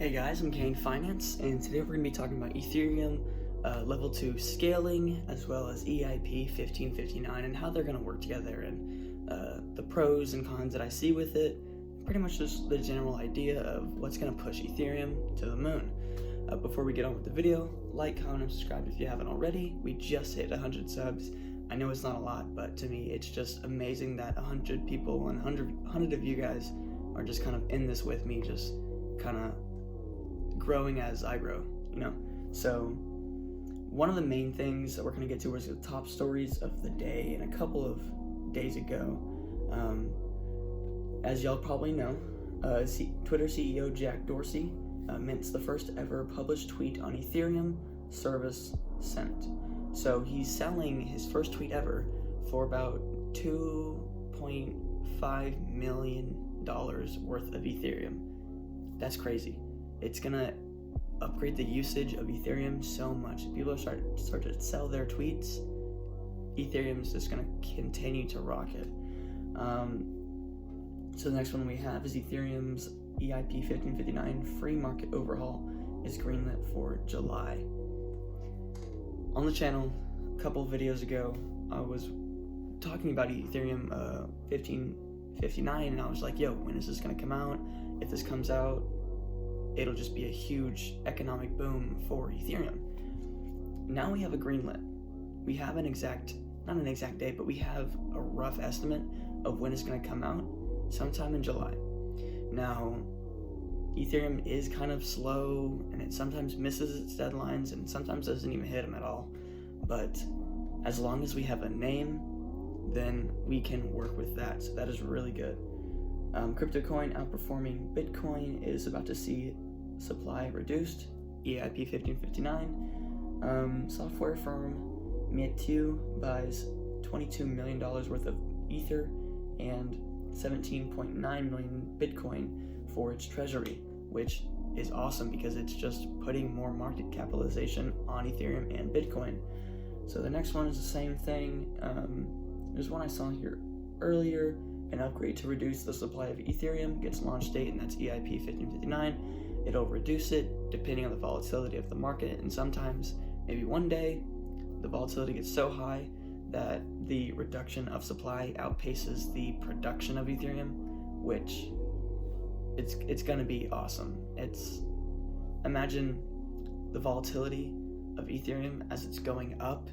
Hey guys, I'm Kane Finance, and today we're going to be talking about Ethereum level 2 scaling as well as EIP1559 and how they're going to work together and the pros and cons that I see with it. Pretty much just the general idea of what's going to push Ethereum to the moon. Before we get on with the video, like, comment, and subscribe if you haven't already. We just hit 100 subs. I know it's not a lot, but to me it's just amazing that 100 people and 100 of you guys are just kind of in this with me, just kind of growing as I grow, So one of the main things that we're going to get to was the top stories of the day. And a couple of days ago, as y'all probably know, Twitter CEO Jack Dorsey mints the first ever published tweet on Ethereum service sent. So he's selling his first tweet ever for about $2.5 million worth of Ethereum. That's crazy. It's gonna upgrade the usage of Ethereum so much. People are start to sell their tweets. Ethereum's just gonna continue to rocket. So the next one we have is Ethereum's EIP1559 free market overhaul is greenlit for July. On the channel, a couple of videos ago, I was talking about Ethereum 1559, and I was like, yo, when is this gonna come out? If this comes out, it'll just be a huge economic boom for Ethereum. Now we have a greenlit. We have not an exact date, but we have a rough estimate of when it's going to come out, sometime in July. Now, Ethereum is kind of slow, and it sometimes misses its deadlines, and sometimes doesn't even hit them at all. But as long as we have a name, then we can work with that. So that is really good. Crypto coin outperforming Bitcoin is about to see supply reduced. EIP1559. Software firm Meitu buys $22 million worth of Ether and 17.9 million Bitcoin for its treasury, which is awesome because it's just putting more market capitalization on Ethereum and Bitcoin. So the next one is the same thing. There's one I saw here earlier. An upgrade to reduce the supply of Ethereum gets launch date, and that's EIP1559. It'll reduce it depending on the volatility of the market, and sometimes, maybe one day, the volatility gets so high that the reduction of supply outpaces the production of Ethereum, which it's gonna be awesome. Imagine the volatility of Ethereum as it's going up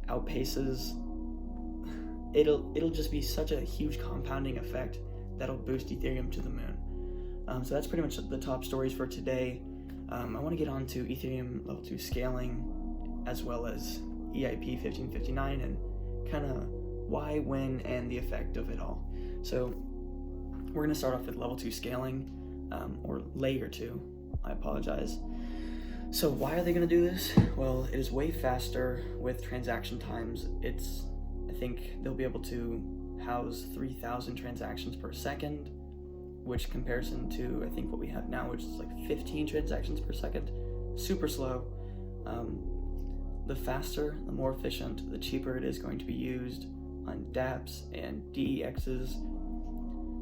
outpaces. It'll just be such a huge compounding effect that'll boost Ethereum to the moon. So that's pretty much the top stories for today. I want to get on to Ethereum level 2 scaling as well as EIP1559 and kind of why, when, and the effect of it all. So we're going to start off with level 2 scaling, or layer 2. I apologize. So why are they going to do this? Well, it is way faster with transaction times. I think they'll be able to house 3,000 transactions per second, which comparison to I think what we have now, which is like 15 transactions per second, super slow. The faster, the more efficient, the cheaper it is going to be used on dApps and DEXs.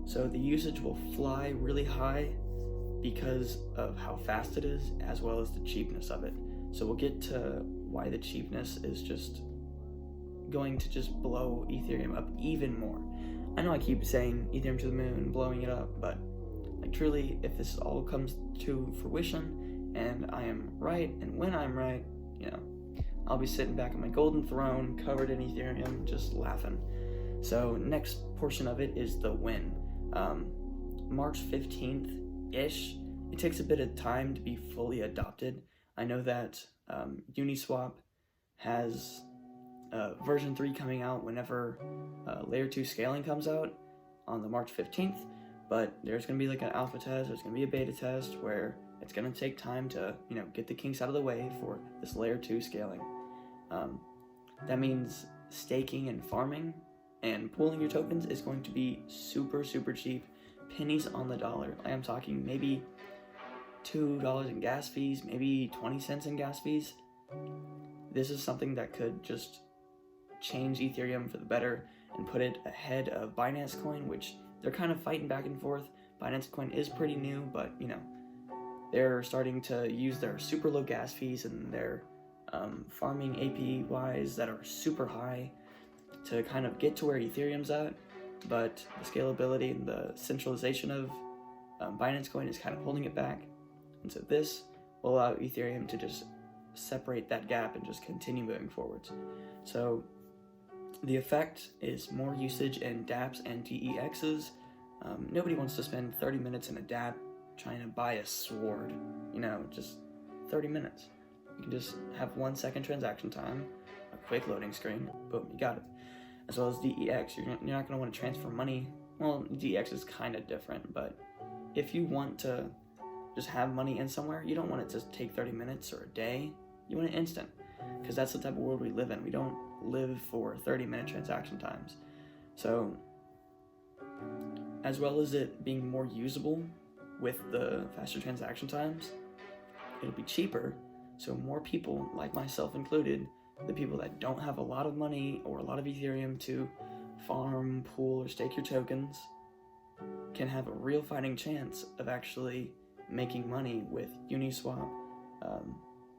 So the usage will fly really high because of how fast it is, as well as the cheapness of it. So we'll get to why the cheapness is just going to just blow Ethereum up even more. I know I keep saying Ethereum to the moon, blowing it up, but like truly, if this all comes to fruition and I am right, and when I'm right, I'll be sitting back on my golden throne covered in Ethereum just laughing. So next portion of it is the when. March 15th-ish. It takes a bit of time to be fully adopted. I know that Uniswap has version 3 coming out whenever layer 2 scaling comes out on the March 15th, but there's going to be like an alpha test, there's going to be a beta test where it's going to take time to get the kinks out of the way for this layer 2 scaling. That means staking and farming and pooling your tokens is going to be super cheap, pennies on the dollar. I am talking maybe $2 in gas fees, maybe 20 cents in gas fees. This is something that could just change Ethereum for the better and put it ahead of Binance Coin, which they're kind of fighting back and forth. Binance Coin is pretty new, but they're starting to use their super low gas fees and their farming APYs that are super high to kind of get to where Ethereum's at, but the scalability and the centralization of Binance Coin is kind of holding it back. And so this will allow Ethereum to just separate that gap and just continue moving forwards. So the effect is more usage in dApps and DEXs. Nobody wants to spend 30 minutes in a dApp trying to buy a sword, just 30 minutes. You can just have 1 second transaction time, a quick loading screen, boom, you got it. As well as DEX, you're not going to want to transfer money. Well, DEX is kind of different, but if you want to just have money in somewhere, you don't want it to take 30 minutes or a day. You want it instant, because that's the type of world we live in. We don't live for 30-minute transaction times. So, as well as it being more usable with the faster transaction times, it'll be cheaper. So more people, like myself included, the people that don't have a lot of money or a lot of Ethereum to farm, pool, or stake your tokens, can have a real fighting chance of actually making money with Uniswap,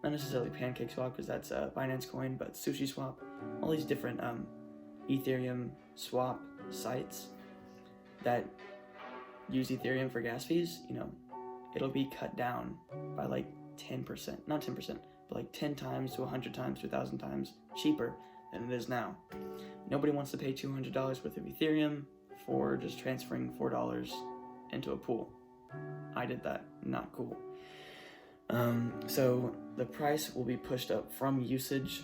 not necessarily PancakeSwap because that's Binance Coin, but SushiSwap, all these different Ethereum swap sites that use Ethereum for gas fees. It'll be cut down by like 10%, not 10%, but like 10 times to 100 times to 1,000 times cheaper than it is now. Nobody wants to pay $200 worth of Ethereum for just transferring $4 into a pool. I did that, not cool. So the price will be pushed up from usage,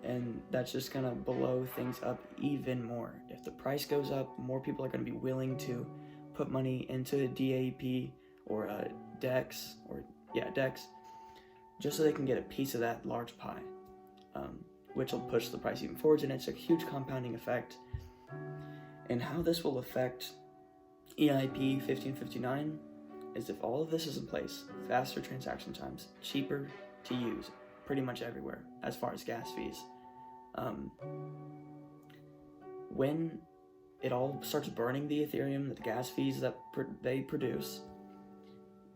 and that's just gonna blow things up even more. If the price goes up, more people are gonna be willing to put money into a DAP or a DEX, just so they can get a piece of that large pie, which will push the price even forwards, and it's a huge compounding effect. And how this will affect EIP1559 is if all of this is in place, faster transaction times, cheaper to use pretty much everywhere as far as gas fees. When it all starts burning the Ethereum, the gas fees that they produce,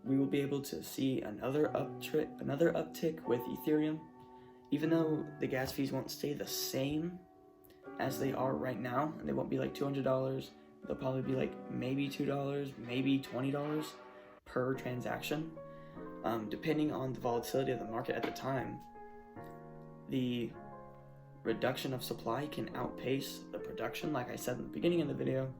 we will be able to see another uptick with Ethereum. Even though the gas fees won't stay the same as they are right now, and they won't be like $200, they'll probably be like maybe $2, maybe $20 per transaction, depending on the volatility of the market at the time. The reduction of supply can outpace the production, like I said in the beginning of the video,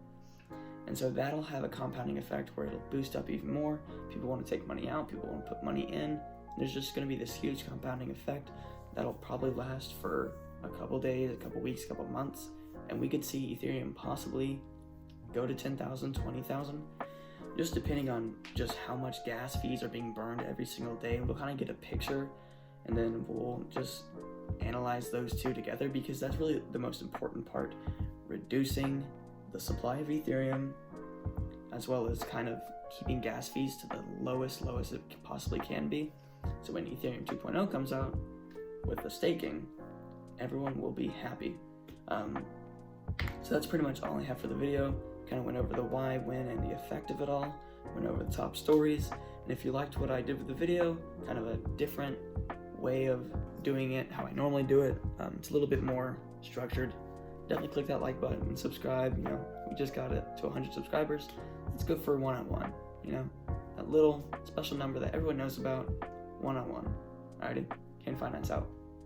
and so that'll have a compounding effect where it'll boost up even more. People want to take money out, people want to put money in. There's just going to be this huge compounding effect that'll probably last for a couple days, a couple weeks, a couple months, and we could see Ethereum possibly go to 10,000, 20,000, just depending on just how much gas fees are being burned every single day. We'll kind of get a picture, and then we'll just analyze those two together, because that's really the most important part, reducing the supply of Ethereum, as well as kind of keeping gas fees to the lowest it possibly can be. So when Ethereum 2.0 comes out with the staking, everyone will be happy. So that's pretty much all I have for the video. Kind of went over the why, when, and the effect of it all. Went over the top stories. And if you liked what I did with the video, kind of a different way of doing it, how I normally do it, it's a little bit more structured. Definitely click that like button and subscribe. We just got it to 100 subscribers. It's good for one-on-one, that little special number that everyone knows about, one-on-one. Alrighty, Can Finance out.